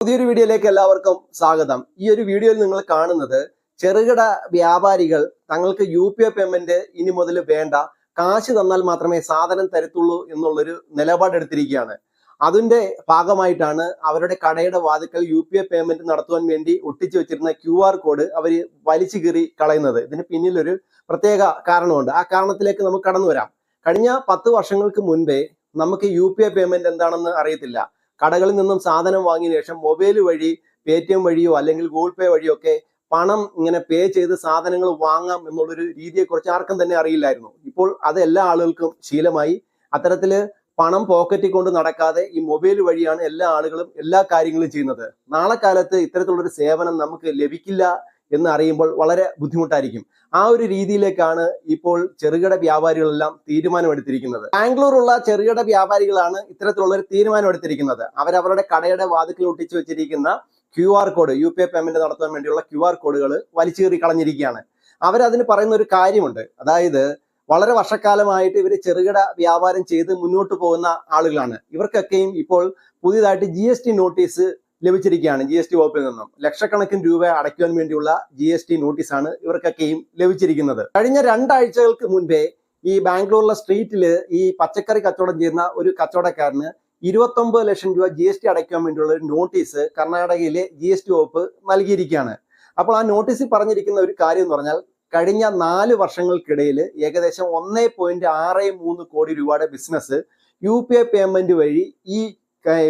പുതിയൊരു വീഡിയോയിലേക്ക് എല്ലാവർക്കും സ്വാഗതം. ഈ ഒരു വീഡിയോയിൽ നിങ്ങൾ കാണുന്നത് ചെറുകിട വ്യാപാരികൾ തങ്ങൾക്ക് UPI പേയ്മെന്റ് ഇനി മുതൽ വേണ്ട, കാശ് തന്നാൽ മാത്രമേ സാധനം തരത്തുള്ളൂ എന്നുള്ളൊരു നിലപാടെടുത്തിരിക്കുകയാണ്. അതിന്റെ ഭാഗമായിട്ടാണ് അവരുടെ കടയുടെ വാതിക്കൽ UPI പേയ്മെന്റ് നടത്തുവാൻ വേണ്ടി ഒട്ടിച്ചു വെച്ചിരുന്ന QR കോഡ് അവർ വലിച്ചു കീറി കളയുന്നത്. ഇതിന് പിന്നിലൊരു പ്രത്യേക കാരണമുണ്ട്. ആ കാരണത്തിലേക്ക് നമുക്ക് കടന്നു വരാം. കഴിഞ്ഞ 10 വർഷങ്ങൾക്ക് മുൻപേ നമുക്ക് UPI പേയ്മെന്റ് എന്താണെന്ന് അറിയത്തില്ല. കടകളിൽ നിന്നും സാധനം വാങ്ങിയ ശേഷം മൊബൈൽ വഴി, പേടിഎം വഴിയോ അല്ലെങ്കിൽ ഗൂഗിൾ പേ വഴിയോ ഒക്കെ പണം ഇങ്ങനെ പേ ചെയ്ത് സാധനങ്ങൾ വാങ്ങാം എന്നുള്ളൊരു രീതിയെക്കുറിച്ച് ആർക്കും തന്നെ അറിയില്ലായിരുന്നു. ഇപ്പോൾ അത് എല്ലാ ആളുകൾക്കും ശീലമായി. അത്തരത്തില് പണം പോക്കറ്റിൽ കൊണ്ട് നടക്കാതെ ഈ മൊബൈൽ വഴിയാണ് എല്ലാ ആളുകളും എല്ലാ കാര്യങ്ങളും ചെയ്യുന്നത്. നാളെ കാലത്ത് ഇത്തരത്തിലുള്ളൊരു സേവനം നമുക്ക് ലഭിക്കില്ല എന്ന് അറിയുമ്പോൾ വളരെ ബുദ്ധിമുട്ടായിരിക്കും. ആ ഒരു രീതിയിലേക്കാണ് ഇപ്പോൾ ചെറുകിട വ്യാപാരികളെല്ലാം തീരുമാനമെടുത്തിരിക്കുന്നത്. ബാംഗ്ലൂരുള്ള ചെറുകിട വ്യാപാരികളാണ് ഇത്തരത്തിലുള്ള ഒരു തീരുമാനമെടുത്തിരിക്കുന്നത്. അവരവരുടെ കടയുടെ വാതിക്കൽ ഒട്ടിച്ചു വെച്ചിരിക്കുന്ന QR കോഡ്, UPI പേയ്മെന്റ് നടത്താൻ വേണ്ടിയുള്ള QR കോഡുകൾ വലിച്ചേറി കളഞ്ഞിരിക്കുകയാണ്. അവരതിന് പറയുന്ന ഒരു കാര്യമുണ്ട്. അതായത് വളരെ വർഷക്കാലമായിട്ട് ഇവർ ചെറുകിട വ്യാപാരം ചെയ്ത് മുന്നോട്ട് പോകുന്ന ആളുകളാണ്. ഇവർക്കൊക്കെയും ഇപ്പോൾ പുതിയതായിട്ട് GST നോട്ടീസ് ലഭിച്ചിരിക്കുകയാണ്. GST വകുപ്പിൽ നിന്നും ലക്ഷക്കണക്കിന് രൂപ അടയ്ക്കുവാൻ വേണ്ടിയുള്ള GST നോട്ടീസാണ് ഇവർക്കൊക്കെയും ലഭിച്ചിരിക്കുന്നത്. കഴിഞ്ഞ 2 ആഴ്ചകൾക്ക് മുൻപേ ഈ ബാംഗ്ലൂരിലെ സ്ട്രീറ്റില് ഈ പച്ചക്കറി കച്ചവടം ചെയ്യുന്ന ഒരു കച്ചവടക്കാരന് 29 ലക്ഷം രൂപ GST അടയ്ക്കാൻ വേണ്ടിയുള്ള ഒരു നോട്ടീസ് കർണാടകയിലെ GST വകുപ്പ് നൽകിയിരിക്കുകയാണ്. അപ്പോൾ ആ നോട്ടീസിൽ പറഞ്ഞിരിക്കുന്ന ഒരു കാര്യം എന്ന് പറഞ്ഞാൽ, കഴിഞ്ഞ 4 വർഷങ്ങൾക്കിടയിൽ ഏകദേശം 1.63 കോടി രൂപയുടെ ബിസിനസ് UPI പേയ്മെന്റ് വഴി ഈ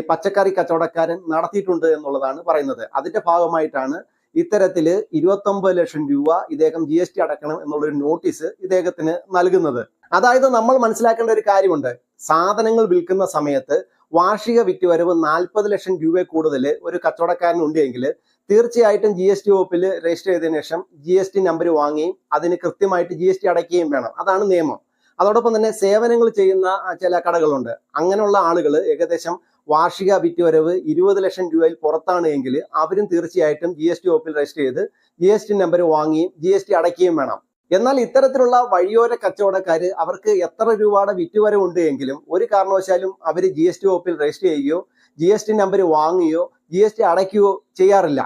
പച്ചക്കറി കച്ചവടക്കാരൻ നടത്തിയിട്ടുണ്ട് എന്നുള്ളതാണ് പറയുന്നത്. അതിന്റെ ഭാഗമായിട്ടാണ് ഇത്തരത്തില് 29 ലക്ഷം രൂപ ഇദ്ദേഹം GST അടക്കണം എന്നുള്ളൊരു നോട്ടീസ് ഇദ്ദേഹത്തിന് നൽകുന്നത്. അതായത് നമ്മൾ മനസ്സിലാക്കേണ്ട ഒരു കാര്യമുണ്ട്. സാധനങ്ങൾ വിൽക്കുന്ന സമയത്ത് വാർഷിക വിറ്റുവരവ് 40 ലക്ഷം രൂപ കൂടുതൽ ഒരു കച്ചവടക്കാരനുണ്ട് എങ്കിൽ തീർച്ചയായിട്ടും GST വകുപ്പിൽ രജിസ്റ്റർ ചെയ്തതിനു ശേഷം GST നമ്പർ വാങ്ങുകയും അതിന് കൃത്യമായിട്ട് GST അടയ്ക്കുകയും വേണം. അതാണ് നിയമം. അതോടൊപ്പം തന്നെ സേവനങ്ങൾ ചെയ്യുന്ന ചില കടകളുണ്ട്. അങ്ങനെയുള്ള ആളുകൾ ഏകദേശം വാർഷിക വിറ്റുവരവ് 20 ലക്ഷം രൂപയിൽ പുറത്താണ് എങ്കിൽ അവരും തീർച്ചയായിട്ടും GST വകുപ്പിൽ രജിസ്റ്റർ ചെയ്ത് GST നമ്പർ വാങ്ങുകയും GST അടയ്ക്കുകയും വേണം. എന്നാൽ ഇത്തരത്തിലുള്ള വഴിയോര കച്ചവടക്കാർ അവർക്ക് എത്ര രൂപയുടെ വിറ്റുവരവുണ്ട് എങ്കിലും ഒരു കാരണവശാലും അവർ GST വകുപ്പിൽ രജിസ്റ്റർ ചെയ്യുകയോ GST നമ്പർ വാങ്ങുകയോ GST അടയ്ക്കുകയോ ചെയ്യാറില്ല.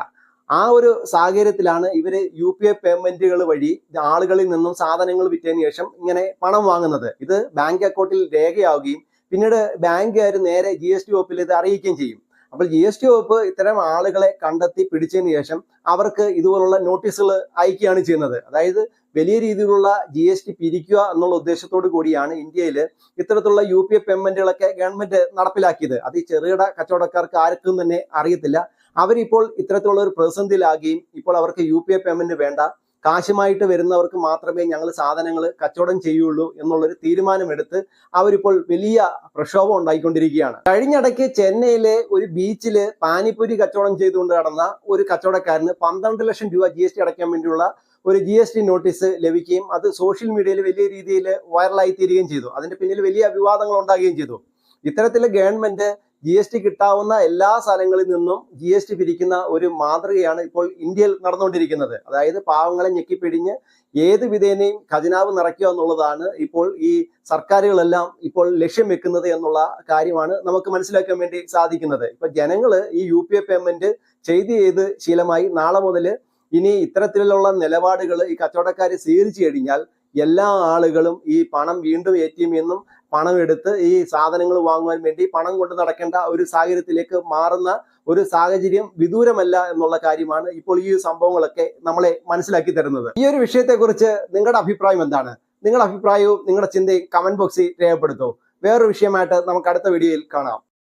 ആ ഒരു സാഹചര്യത്തിലാണ് ഇവര് UPI പേയ്മെന്റുകൾ വഴി ആളുകളിൽ നിന്നും സാധനങ്ങൾ വിറ്റതിന് ശേഷം ഇങ്ങനെ പണം വാങ്ങുന്നത്. ഇത് ബാങ്ക് അക്കൗണ്ടിൽ രേഖയാവുകയും പിന്നീട് ബാങ്കുകാർ നേരെ GST വകുപ്പിൽ ഇത് അറിയിക്കുകയും ചെയ്യും. അപ്പോൾ GST വകുപ്പ് ഇത്തരം ആളുകളെ കണ്ടെത്തി പിടിച്ചതിന് ശേഷം അവർക്ക് ഇതുപോലുള്ള നോട്ടീസുകൾ അയക്കുകയാണ് ചെയ്യുന്നത്. അതായത് വലിയ രീതിയിലുള്ള GST പിരിക്കുക എന്നുള്ള ഉദ്ദേശത്തോടു കൂടിയാണ് ഇന്ത്യയിൽ ഇത്തരത്തിലുള്ള UPI പേയ്മെന്റുകളൊക്കെ ഗവൺമെന്റ് നടപ്പിലാക്കിയത്. അത് ഈ ചെറുകിട കച്ചവടക്കാർക്ക് ആർക്കും തന്നെ അറിയത്തില്ല. അവരിപ്പോൾ ഇത്തരത്തിലുള്ള ഒരു പ്രതിസന്ധിയിലാകുകയും ഇപ്പോൾ അവർക്ക് UPI പേയ്മെന്റ് വേണ്ട, കാശുമായിട്ട് വരുന്നവർക്ക് മാത്രമേ ഞങ്ങൾ സാധനങ്ങൾ കച്ചവടം ചെയ്യുള്ളൂ എന്നുള്ളൊരു തീരുമാനമെടുത്ത് അവരിപ്പോൾ വലിയ പ്രക്ഷോഭം ഉണ്ടായിക്കൊണ്ടിരിക്കുകയാണ്. കഴിഞ്ഞിടയ്ക്ക് ചെന്നൈയിലെ ഒരു ബീച്ചില് പാനിപ്പൂരി കച്ചവടം ചെയ്തുകൊണ്ട് നടന്ന ഒരു കച്ചവടക്കാരന് 12 ലക്ഷം രൂപ GST അടയ്ക്കാൻ വേണ്ടിയുള്ള ഒരു GST നോട്ടീസ് ലഭിക്കുകയും അത് സോഷ്യൽ മീഡിയയിൽ വലിയ രീതിയിൽ വൈറലായി തീരുകയും ചെയ്തു. അതിന്റെ പിന്നിൽ വലിയ വിവാദങ്ങൾ ഉണ്ടാകുകയും ചെയ്തു. ഇത്തരത്തിൽ ഗവൺമെന്റ് GST കിട്ടാവുന്ന എല്ലാ സ്ഥലങ്ങളിൽ നിന്നും GST പിരിക്കുന്ന ഒരു മാതൃകയാണ് ഇപ്പോൾ ഇന്ത്യയിൽ നടന്നുകൊണ്ടിരിക്കുന്നത്. അതായത് പാവങ്ങളെ ഞെക്കിപ്പിടിഞ്ഞ് ഏത് വിധേനയും ഖജനാവ് നിറയ്ക്കുക എന്നുള്ളതാണ് ഇപ്പോൾ ഈ സർക്കാരുകളെല്ലാം ഇപ്പോൾ ലക്ഷ്യം വെക്കുന്നത് എന്നുള്ള കാര്യമാണ് നമുക്ക് മനസ്സിലാക്കാൻ വേണ്ടി സാധിക്കുന്നത്. ഇപ്പൊ ജനങ്ങള് ഈ UPI പേയ്മെന്റ് ചെയ്ത് ശീലമായി. നാളെ മുതൽ ഇനി ഇത്തരത്തിലുള്ള നിലപാടുകൾ ഈ കച്ചവടക്കാർ സ്വീകരിച്ചു കഴിഞ്ഞാൽ എല്ലാ ആളുകളും ഈ പണം വീണ്ടും ATM നിന്നും പണം എടുത്ത് ഈ സാധനങ്ങൾ വാങ്ങുവാൻ വേണ്ടി പണം കൊണ്ട് നടക്കേണ്ട ഒരു സാഹചര്യത്തിലേക്ക് മാറുന്ന ഒരു സാഹചര്യം വിദൂരമല്ല എന്നുള്ള കാര്യമാണ് ഇപ്പോൾ ഈ സംഭവങ്ങളൊക്കെ നമ്മളെ മനസ്സിലാക്കി തരുന്നത്. ഈ ഒരു വിഷയത്തെക്കുറിച്ച് നിങ്ങളുടെ അഭിപ്രായം എന്താണ്? നിങ്ങളുടെ അഭിപ്രായവും നിങ്ങളുടെ ചിന്തയും കമന്റ് ബോക്സിൽ രേഖപ്പെടുത്തൂ. വേറൊരു വിഷയമായിട്ട് നമുക്ക് അടുത്ത വീഡിയോയിൽ കാണാം.